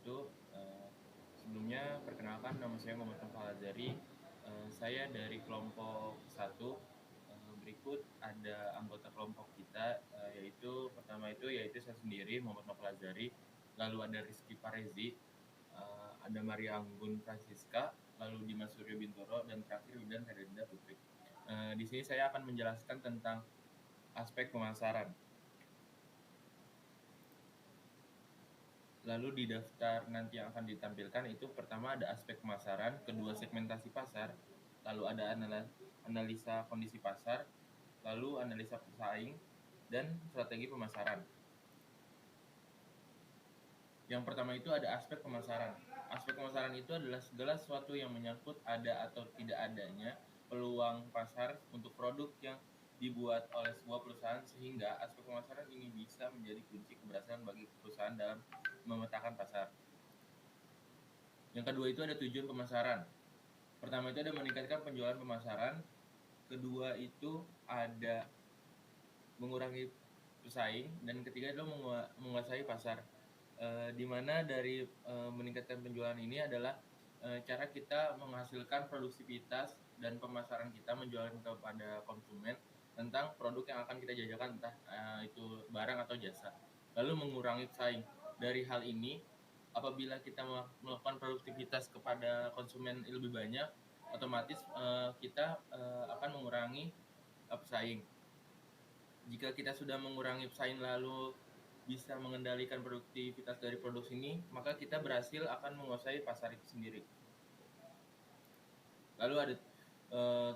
wabarakatuh. Sebelumnya perkenalkan nama saya Muhammad Nofal Azari. Saya dari kelompok 1. Berikut ada anggota kelompok kita, yaitu saya sendiri Muhammad Nofal Azari, lalu ada Rizky Parezi, ada Maria Anggun Francisca, lalu Dimas Suryo Bintoro, dan terakhir Widan Herenda Putri. Di sini saya akan menjelaskan tentang aspek pemasaran. Lalu di daftar nanti yang akan ditampilkan itu pertama ada aspek pemasaran, kedua segmentasi pasar, lalu ada analisa kondisi pasar, lalu analisa pesaing, dan strategi pemasaran. Yang pertama itu ada aspek pemasaran. Aspek pemasaran itu adalah segala sesuatu yang menyangkut ada atau tidak adanya peluang pasar untuk produk yang dibuat oleh sebuah perusahaan, sehingga aspek pemasaran ini bisa menjadi kunci keberhasilan bagi perusahaan dalam memetakan pasar. Yang kedua itu ada tujuan pemasaran. Pertama itu ada meningkatkan penjualan pemasaran. Kedua itu ada mengurangi pesaing, dan ketiga adalah menguasai pasar. Di mana dari meningkatkan penjualan ini adalah cara kita menghasilkan produktivitas dan pemasaran kita menjualkan kepada konsumen tentang produk yang akan kita jajakan, entah itu barang atau jasa. Lalu mengurangi pesaing. Dari hal ini, apabila kita melakukan produktivitas kepada konsumen lebih banyak, otomatis kita akan mengurangi pesaing. Jika kita sudah mengurangi pesaing lalu bisa mengendalikan produktivitas dari produk ini, maka kita berhasil akan menguasai pasar itu sendiri. Lalu ada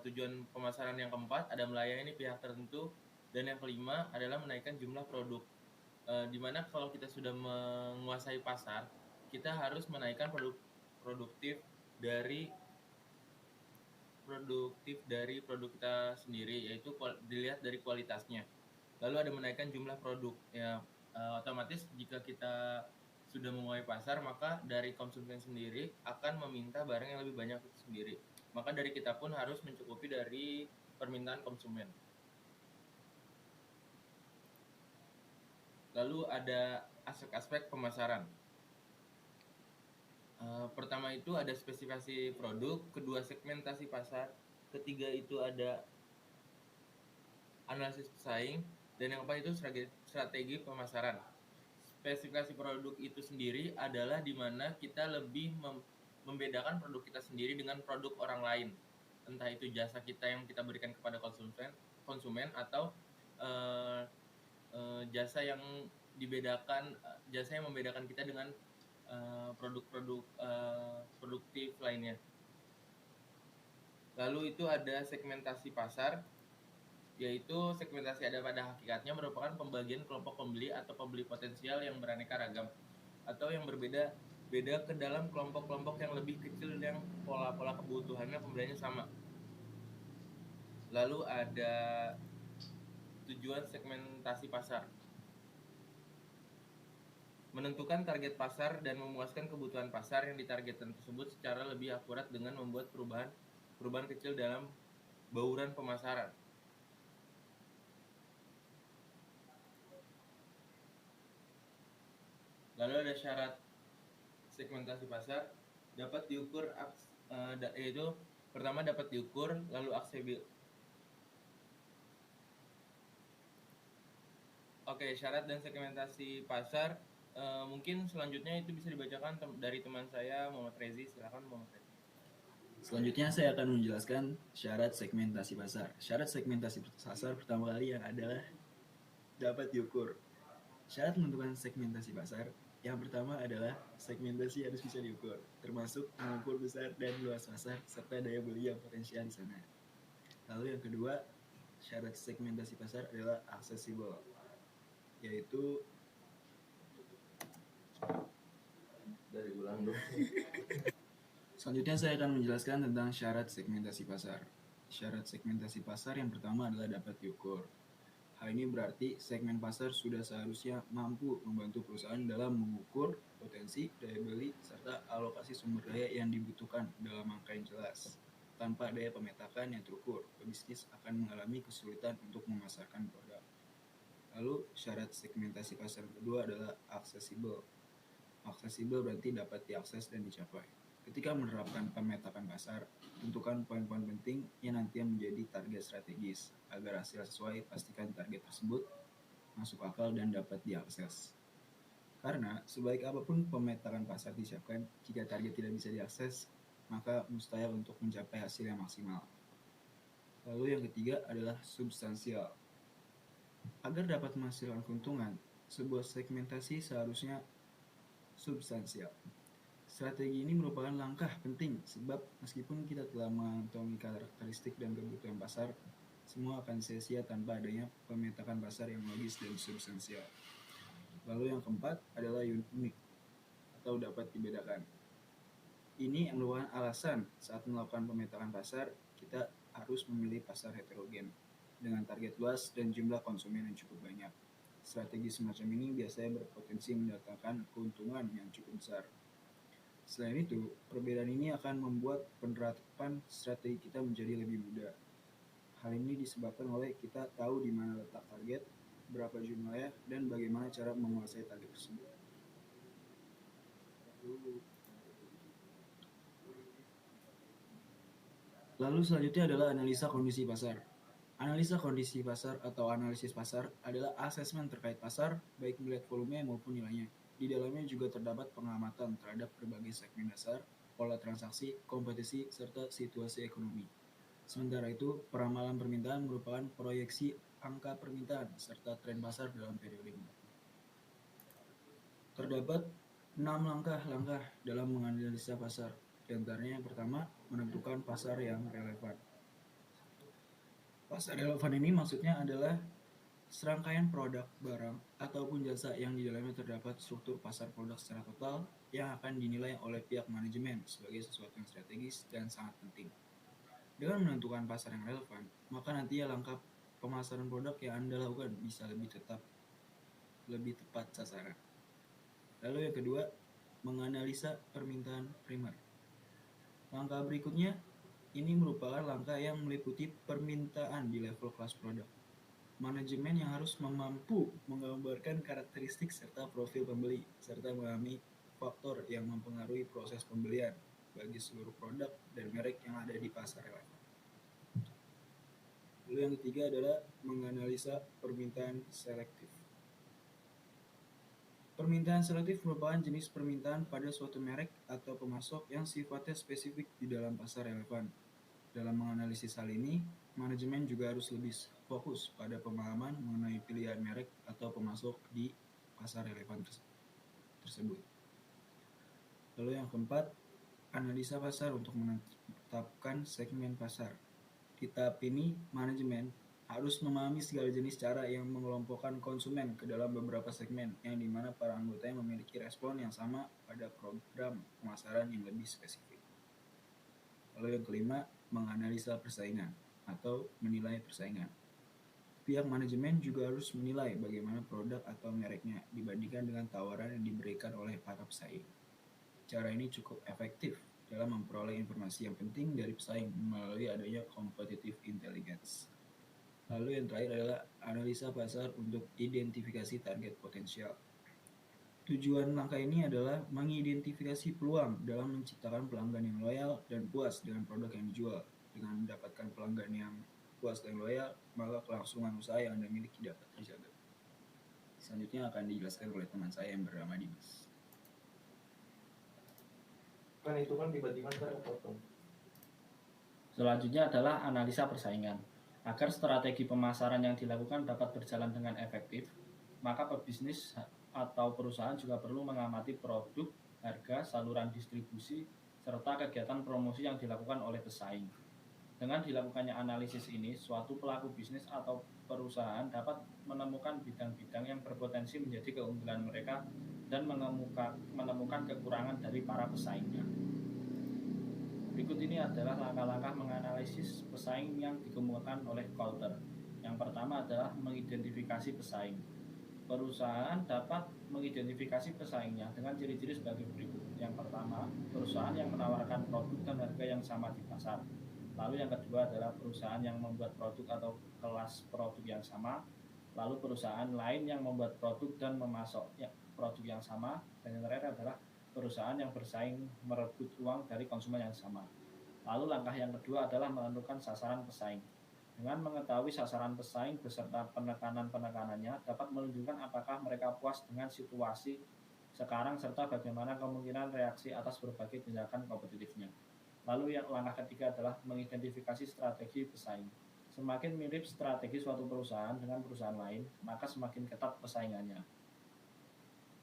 tujuan pemasaran yang keempat, ada melayani pihak tertentu, dan yang kelima adalah menaikkan jumlah produk. Dimana kalau kita sudah menguasai pasar, kita harus menaikkan produktif dari produk kita sendiri, yaitu dilihat dari kualitasnya. Lalu ada menaikkan jumlah produk. Ya, otomatis jika kita sudah menguasai pasar, maka dari konsumen sendiri akan meminta barang yang lebih banyak itu sendiri. Maka dari kita pun harus mencukupi dari permintaan konsumen. Lalu ada aspek-aspek pemasaran. Pertama itu ada spesifikasi produk, kedua segmentasi pasar, ketiga itu ada analisis pesaing, dan yang keempat itu strategi pemasaran. Spesifikasi produk itu sendiri adalah di mana kita lebih membedakan produk kita sendiri dengan produk orang lain, entah itu jasa kita yang kita berikan kepada konsumen atau jasa yang membedakan kita dengan produk-produk produktif lainnya. Lalu itu ada segmentasi pasar, yaitu segmentasi ada pada hakikatnya merupakan pembagian kelompok pembeli atau pembeli potensial yang beraneka ragam atau yang berbeda ke dalam kelompok-kelompok yang lebih kecil yang pola-pola kebutuhannya pembeliannya sama. Lalu ada tujuan segmentasi pasar. Menentukan target pasar dan memuaskan kebutuhan pasar yang ditargetkan tersebut secara lebih akurat dengan membuat perubahan kecil dalam bauran pemasaran. Lalu ada syarat segmentasi pasar dapat diukur, yaitu pertama dapat diukur, lalu aksesibel. Oke, syarat dan segmentasi pasar mungkin selanjutnya itu bisa dibacakan dari teman saya Muhammad Rezi. Silakan Muhammad Rezi. Selanjutnya saya akan menjelaskan syarat segmentasi pasar. Syarat segmentasi pasar pertama kali yang adalah dapat diukur. Syarat menentukan segmentasi pasar yang pertama adalah segmentasi harus bisa diukur, termasuk mengukur besar dan luas pasar serta daya beli yang potensial di sana. Lalu yang kedua, syarat segmentasi pasar adalah aksesibel, yaitu dari ulang dulu. Selanjutnya saya akan menjelaskan tentang syarat segmentasi pasar. Syarat segmentasi pasar yang pertama adalah dapat diukur. Hal ini berarti segmen pasar sudah seharusnya mampu membantu perusahaan dalam mengukur potensi, daya beli, serta alokasi sumber daya yang dibutuhkan dalam angka yang jelas. Tanpa daya pemetakan yang terukur, pebisnis akan mengalami kesulitan untuk memasarkan produk. Lalu syarat segmentasi pasar kedua adalah aksesibel. Aksesibel berarti dapat diakses dan dicapai. Ketika menerapkan pemetakan pasar, tentukan poin-poin penting yang nantinya menjadi target strategis. Agar hasil sesuai, pastikan target tersebut masuk akal dan dapat diakses. Karena sebaik apapun pemetakan pasar disiapkan, jika target tidak bisa diakses, maka mustahil untuk mencapai hasil yang maksimal. Lalu yang ketiga adalah substansial. Agar dapat menghasilkan keuntungan, sebuah segmentasi seharusnya substansial. Strategi ini merupakan langkah penting sebab meskipun kita telah mengantongi karakteristik dan kebutuhan pasar, semua akan sia-sia tanpa adanya pemetakan pasar yang logis dan substansial. Lalu yang keempat adalah unik atau dapat dibedakan. Ini yang merupakan alasan saat melakukan pemetakan pasar, kita harus memilih pasar heterogen dengan target luas dan jumlah konsumen yang cukup banyak. Strategi semacam ini biasanya berpotensi mendatangkan keuntungan yang cukup besar. Selain itu, perbedaan ini akan membuat penerapan strategi kita menjadi lebih mudah. Hal ini disebabkan oleh kita tahu di mana letak target, berapa jumlahnya, dan bagaimana cara menguasai target tersebut. Lalu selanjutnya adalah analisa kondisi pasar. Analisa kondisi pasar atau analisis pasar adalah asesmen terkait pasar, baik melihat volume maupun nilainya. Di dalamnya juga terdapat pengamatan terhadap berbagai segmen dasar, pola transaksi, kompetisi, serta situasi ekonomi. Sementara itu, peramalan permintaan merupakan proyeksi angka permintaan serta tren pasar dalam periode ini. Terdapat 6 langkah-langkah dalam menganalisa pasar. Di antaranya yang pertama, menentukan pasar yang relevan. Pasar relevan ini maksudnya adalah serangkaian produk, barang, ataupun jasa yang di dalamnya terdapat struktur pasar produk secara total yang akan dinilai oleh pihak manajemen sebagai sesuatu yang strategis dan sangat penting. Dengan menentukan pasar yang relevan, maka nantinya langkah pemasaran produk yang Anda lakukan bisa lebih tepat sasaran. Lalu yang kedua, menganalisa permintaan primer. Langkah berikutnya, ini merupakan langkah yang meliputi permintaan di level kelas produk. Manajemen yang harus mampu menggambarkan karakteristik serta profil pembeli, serta memahami faktor yang mempengaruhi proses pembelian bagi seluruh produk dan merek yang ada di pasar relevan. Lalu yang ketiga adalah menganalisa permintaan selektif. Permintaan selektif merupakan jenis permintaan pada suatu merek atau pemasok yang sifatnya spesifik di dalam pasar relevan. Dalam menganalisis hal ini, manajemen juga harus lebih fokus pada pemahaman mengenai pilihan merek atau pemasok di pasar relevan tersebut. Lalu yang keempat, analisa pasar untuk menetapkan segmen pasar. Di tahap ini, manajemen harus memahami segala jenis cara yang mengelompokkan konsumen ke dalam beberapa segmen yang dimana para anggotanya memiliki respon yang sama pada program pemasaran yang lebih spesifik. Lalu yang kelima, menganalisa persaingan atau menilai persaingan. Pihak manajemen juga harus menilai bagaimana produk atau mereknya dibandingkan dengan tawaran yang diberikan oleh para pesaing. Cara ini cukup efektif dalam memperoleh informasi yang penting dari pesaing melalui adanya competitive intelligence. Lalu yang terakhir adalah analisa pasar untuk identifikasi target potensial. Tujuan langkah ini adalah mengidentifikasi peluang dalam menciptakan pelanggan yang loyal dan puas dengan produk yang dijual. Dengan mendapatkan pelanggan yang puas dan loyal, maka kelangsungan usaha yang Anda miliki dapat terjaga. Selanjutnya akan dijelaskan oleh teman saya yang bernama Dimas. Kan itu kan tiba-tiba saya potong. Selanjutnya adalah analisa persaingan. Agar strategi pemasaran yang dilakukan dapat berjalan dengan efektif, maka pebisnis atau perusahaan juga perlu mengamati produk, harga, saluran distribusi, serta kegiatan promosi yang dilakukan oleh pesaing. Dengan dilakukannya analisis ini, suatu pelaku bisnis atau perusahaan dapat menemukan bidang-bidang yang berpotensi menjadi keunggulan mereka dan menemukan kekurangan dari para pesaingnya. Berikut ini adalah langkah-langkah menganalisis pesaing yang dikemukakan oleh Coulter. Yang pertama adalah mengidentifikasi pesaing. Perusahaan dapat mengidentifikasi pesaingnya dengan ciri-ciri sebagai berikut. Yang pertama, perusahaan yang menawarkan produk dan harga yang sama di pasar. Lalu yang kedua adalah perusahaan yang membuat produk atau kelas produk yang sama. Lalu perusahaan lain yang membuat produk dan produk yang sama, dan yang terakhir adalah perusahaan yang bersaing merebut uang dari konsumen yang sama. Lalu langkah yang kedua adalah menentukan sasaran pesaing. Dengan mengetahui sasaran pesaing beserta penekanan-penekanannya dapat menunjukkan apakah mereka puas dengan situasi sekarang serta bagaimana kemungkinan reaksi atas berbagai tindakan kompetitifnya. Lalu yang langkah ketiga adalah mengidentifikasi strategi pesaing. Semakin mirip strategi suatu perusahaan dengan perusahaan lain, maka semakin ketat persaingannya.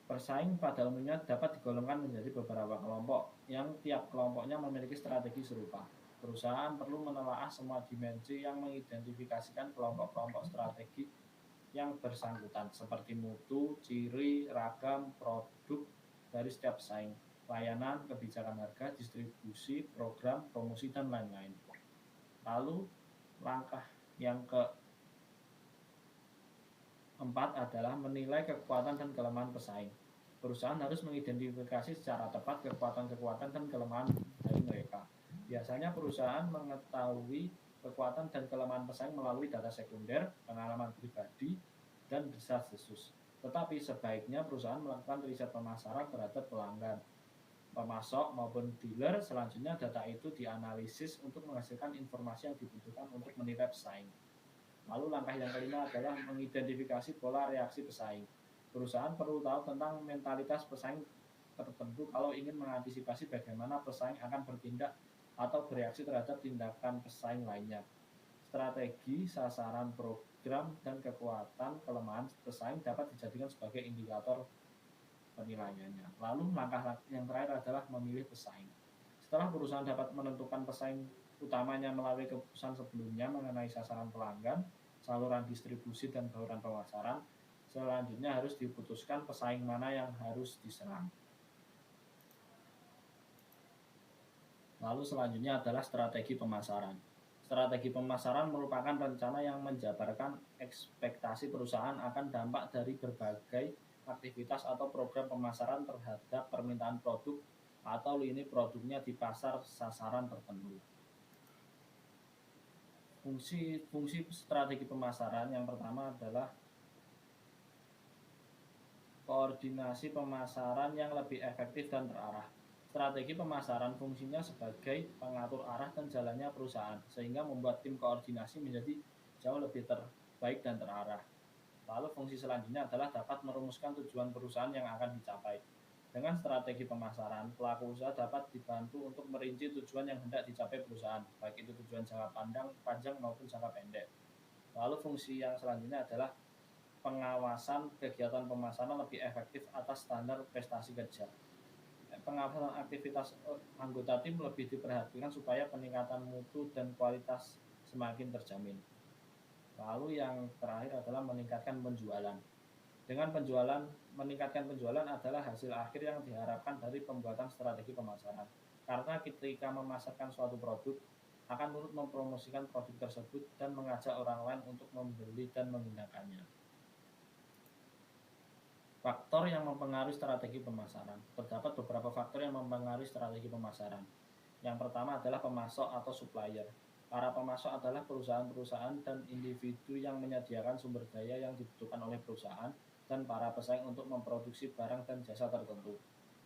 Pesaing pada umumnya dapat digolongkan menjadi beberapa kelompok, yang tiap kelompoknya memiliki strategi serupa. Perusahaan perlu menelaah semua dimensi yang mengidentifikasikan kelompok-kelompok strategi yang bersangkutan, seperti mutu, ciri, ragam, produk dari setiap pesaing, layanan, kebijakan harga, distribusi, program, promosi, dan lain-lain. Lalu, langkah yang keempat adalah menilai kekuatan dan kelemahan pesaing. Perusahaan harus mengidentifikasi secara tepat kekuatan-kekuatan dan kelemahan dari mereka. Biasanya perusahaan mengetahui kekuatan dan kelemahan pesaing melalui data sekunder, pengalaman pribadi, dan desas-desus. Tetapi sebaiknya perusahaan melakukan riset pemasaran terhadap pelanggan, pemasok maupun dealer. Selanjutnya data itu dianalisis untuk menghasilkan informasi yang dibutuhkan untuk menilai pesaing. Lalu langkah yang kelima adalah mengidentifikasi pola reaksi pesaing. Perusahaan perlu tahu tentang mentalitas pesaing tertentu kalau ingin mengantisipasi bagaimana pesaing akan bertindak atau bereaksi terhadap tindakan pesaing lainnya. Strategi, sasaran, program, dan kekuatan kelemahan pesaing dapat dijadikan sebagai indikator penilaiannya. Lalu langkah yang terakhir adalah memilih pesaing. Setelah perusahaan dapat menentukan pesaing utamanya melalui keputusan sebelumnya mengenai sasaran pelanggan, saluran distribusi, dan bauran pemasaran, selanjutnya harus diputuskan pesaing mana yang harus diserang. Lalu selanjutnya adalah strategi pemasaran. Strategi pemasaran merupakan rencana yang menjabarkan ekspektasi perusahaan akan dampak dari berbagai aktivitas atau program pemasaran terhadap permintaan produk atau lini produknya di pasar sasaran tertentu. Fungsi strategi pemasaran yang pertama adalah koordinasi pemasaran yang lebih efektif dan terarah. Strategi pemasaran fungsinya sebagai pengatur arah dan jalannya perusahaan, sehingga membuat tim koordinasi menjadi jauh lebih terbaik dan terarah. Lalu fungsi selanjutnya adalah dapat merumuskan tujuan perusahaan yang akan dicapai. Dengan strategi pemasaran, pelaku usaha dapat dibantu untuk merinci tujuan yang hendak dicapai perusahaan, baik itu tujuan jangka panjang maupun jangka pendek. Lalu fungsi yang selanjutnya adalah pengawasan kegiatan pemasaran lebih efektif atas standar prestasi kerja. Pengawasan aktivitas anggota tim lebih diperhatikan supaya peningkatan mutu dan kualitas semakin terjamin. Lalu yang terakhir adalah meningkatkan penjualan. Dengan meningkatkan penjualan adalah hasil akhir yang diharapkan dari pembuatan strategi pemasaran. Karena ketika memasarkan suatu produk, akan turut mempromosikan produk tersebut dan mengajak orang lain untuk membeli dan menggunakannya. Faktor yang mempengaruhi strategi pemasaran. Terdapat beberapa faktor yang mempengaruhi strategi pemasaran. Yang pertama adalah pemasok atau supplier. Para pemasok adalah perusahaan-perusahaan dan individu yang menyediakan sumber daya yang dibutuhkan oleh perusahaan dan para pesaing untuk memproduksi barang dan jasa tertentu.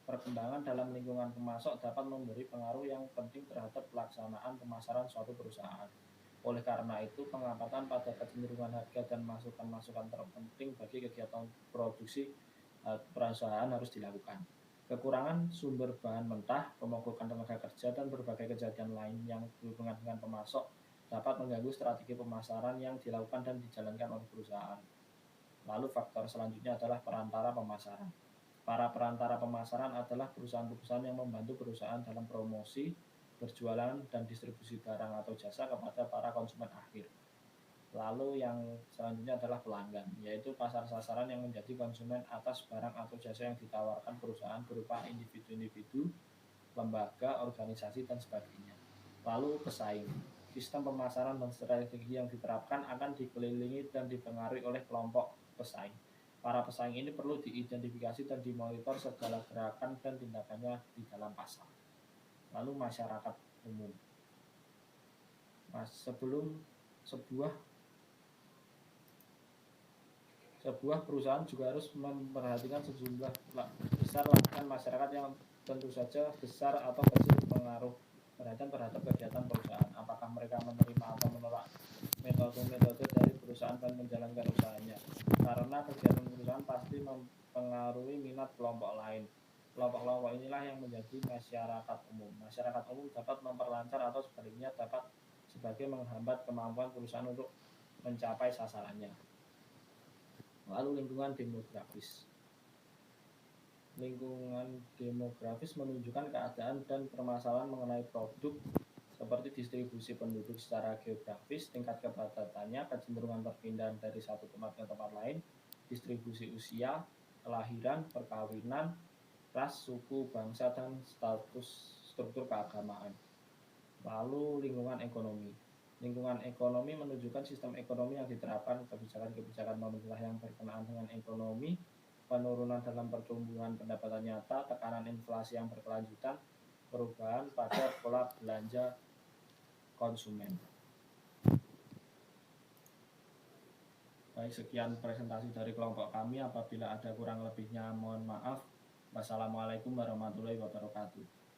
Perkembangan dalam lingkungan pemasok dapat memberi pengaruh yang penting terhadap pelaksanaan pemasaran suatu perusahaan. Oleh karena itu, pengamatan pada kecenderungan harga dan masukan-masukan terpenting bagi kegiatan produksi perusahaan harus dilakukan. Kekurangan sumber bahan mentah, pemogokan tenaga kerja, dan berbagai kejadian lain yang berhubungan dengan pemasok dapat mengganggu strategi pemasaran yang dilakukan dan dijalankan oleh perusahaan. Lalu faktor selanjutnya adalah perantara pemasaran. Para perantara pemasaran adalah perusahaan-perusahaan yang membantu perusahaan dalam promosi, berjualan, dan distribusi barang atau jasa kepada para konsumen akhir. Lalu yang selanjutnya adalah pelanggan, yaitu pasar sasaran yang menjadi konsumen atas barang atau jasa yang ditawarkan perusahaan berupa individu-individu, lembaga, organisasi, dan sebagainya. Lalu pesaing. Sistem pemasaran dan strategi yang diterapkan akan dikelilingi dan dipengaruhi oleh kelompok pesaing. Para pesaing ini perlu diidentifikasi dan dimonitor segala gerakan dan tindakannya di dalam pasar. Lalu masyarakat umum. Sebuah perusahaan juga harus memperhatikan sejumlah besar lapisan masyarakat yang tentu saja besar atau kecil pengaruh perhatian terhadap kegiatan perusahaan. Apakah mereka menerima atau menolak metode-metode dari perusahaan dan menjalankan usahanya. Karena kegiatan perusahaan pasti mempengaruhi minat kelompok lain. Kelompok-kelompok inilah yang menjadi masyarakat umum. Masyarakat umum dapat memperlancar atau sebaliknya dapat sebagai menghambat kemampuan perusahaan untuk mencapai sasarannya. Lalu lingkungan demografis. Lingkungan demografis menunjukkan keadaan dan permasalahan mengenai produk seperti distribusi penduduk secara geografis, tingkat kepadatannya, kecenderungan perpindahan dari satu tempat ke tempat lain, distribusi usia, kelahiran, perkawinan, ras, suku, bangsa, dan status struktur keagamaan. Lalu lingkungan ekonomi. Lingkungan ekonomi menunjukkan sistem ekonomi yang diterapkan, kebijakan-kebijakan pemerintah yang berkenaan dengan ekonomi, penurunan dalam pertumbuhan pendapatan nyata, tekanan inflasi yang berkelanjutan, perubahan pada pola belanja konsumen. Baik, sekian presentasi dari kelompok kami. Apabila ada kurang lebihnya mohon maaf. Wassalamualaikum warahmatullahi wabarakatuh.